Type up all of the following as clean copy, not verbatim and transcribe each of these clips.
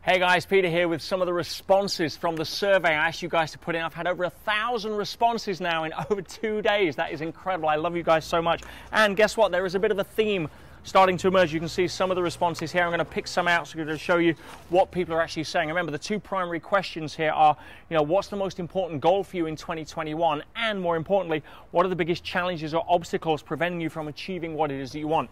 Hey guys, Peter here with some of the responses from the survey I asked you guys to put in. I've had over 1,000 responses now in over 2 days. That is incredible. I love you guys so much. And guess what? There is a bit of a theme starting to emerge. You can see some of the responses here. I'm going to pick some out to show you what people are actually saying. Remember, the two primary questions here are, what's the most important goal for you in 2021? And more importantly, what are the biggest challenges or obstacles preventing you from achieving what it is that you want?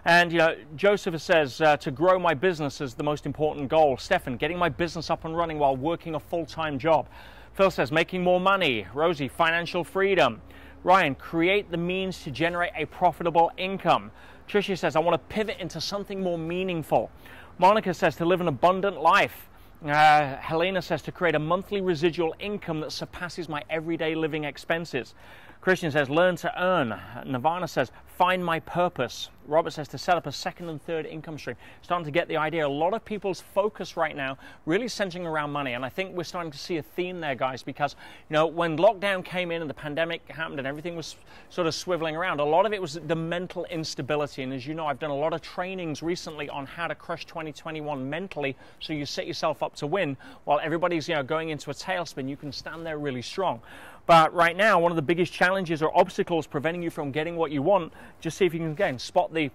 And, Joseph says, to grow my business is the most important goal. Stefan, getting my business up and running while working a full-time job. Phil says, making more money. Rosie, financial freedom. Ryan, create the means to generate a profitable income. Tricia says, I want to pivot into something more meaningful. Monica says, to live an abundant life. Helena says, to create a monthly residual income that surpasses my everyday living expenses. Christian says, learn to earn. Nirvana says, find my purpose. Robert says, to set up a second and third income stream. Starting to get the idea. A lot of people's focus right now really centering around money. And I think we're starting to see a theme there, guys, because, when lockdown came in and the pandemic happened and everything was sort of swiveling around, a lot of it was the mental instability. And as you know, I've done a lot of trainings recently on how to crush 2021 mentally so you set yourself up to win. While everybody's, going into a tailspin, you can stand there really strong. But right now, one of the biggest challenges or obstacles preventing you from getting what you want, just see if you can, again, spot the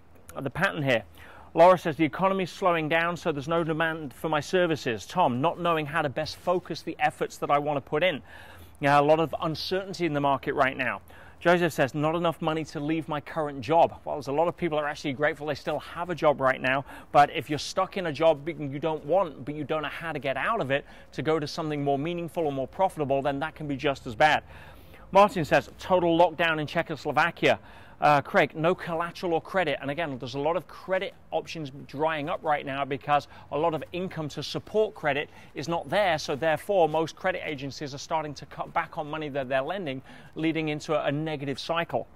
pattern here. Laura says, the economy's slowing down, so there's no demand for my services. Tom, not knowing how to best focus the efforts that I want to put in. A lot of uncertainty in the market right now. Joseph says, not enough money to leave my current job. Well, there's a lot of people that are actually grateful they still have a job right now, but if you're stuck in a job you don't want, but you don't know how to get out of it to go to something more meaningful or more profitable, then that can be just as bad. Martin says, total lockdown in Czechoslovakia. Craig, no collateral or credit. And again, there's a lot of credit options drying up right now because a lot of income to support credit is not there. So therefore, most credit agencies are starting to cut back on money that they're lending, leading into a negative cycle.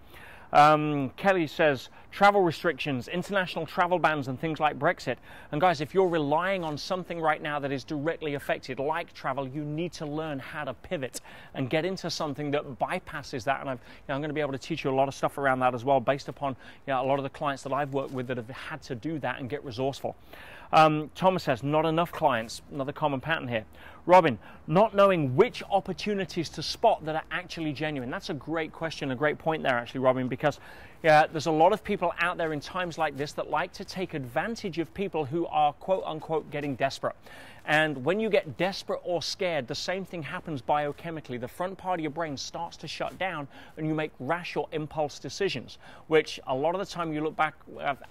Kelly says, travel restrictions, international travel bans and things like Brexit. And guys, if you're relying on something right now that is directly affected, like travel, you need to learn how to pivot and get into something that bypasses that. And I'm going to be able to teach you a lot of stuff around that as well, based upon a lot of the clients that I've worked with that have had to do that and get resourceful. Thomas says, not enough clients, another common pattern here. Robin, not knowing which opportunities to spot that are actually genuine. That's a great question, a great point there actually, Robin, because there's a lot of people out there in times like this that like to take advantage of people who are quote unquote getting desperate. And when you get desperate or scared, the same thing happens biochemically. The front part of your brain starts to shut down and you make rash or impulse decisions, which a lot of the time you look back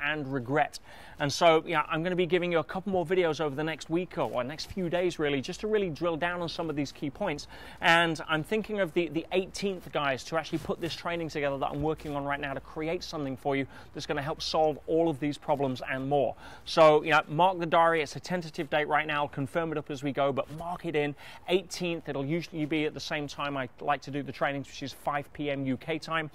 and regret. And so, I'm going to be giving you a couple more videos over the next week or next few days, really, just to really drill down on some of these key points. And I'm thinking of the 18th, guys, to actually put this training together that I'm working on right now to create something for you that's going to help solve all of these problems and more. So, mark the diary. It's a tentative date right now. I'll confirm it up as we go, but mark it in. 18th, it'll usually be at the same time I like to do the trainings, which is 5 p.m. UK time,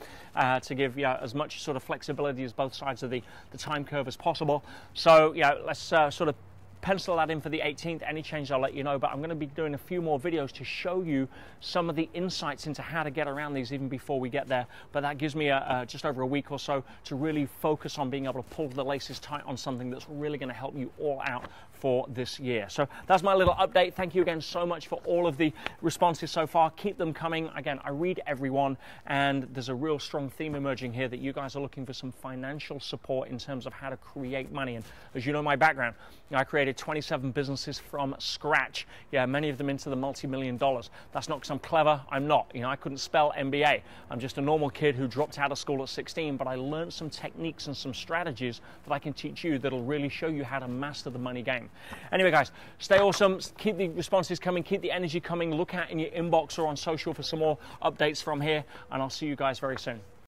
to give as much sort of flexibility as both sides of the time curve as possible. So, let's sort of pencil that in for the 18th. Any change, I'll let you know, but I'm going to be doing a few more videos to show you some of the insights into how to get around these even before we get there. But that gives me just over a week or so to really focus on being able to pull the laces tight on something that's really going to help you all out for this year. So that's my little update. Thank you again so much for all of the responses so far. Keep them coming. Again, I read everyone, and there's a real strong theme emerging here that you guys are looking for some financial support in terms of how to create money. And as you know, my background, I created 27 businesses from scratch. Many of them into the multi-million dollars. That's not because I'm clever. I'm not. I couldn't spell MBA. I'm just a normal kid who dropped out of school at 16, but I learned some techniques and some strategies that I can teach you that'll really show you how to master the money game. Anyway, guys, stay awesome. Keep the responses coming. Keep the energy coming. Look out in your inbox or on social for some more updates from here, and I'll see you guys very soon.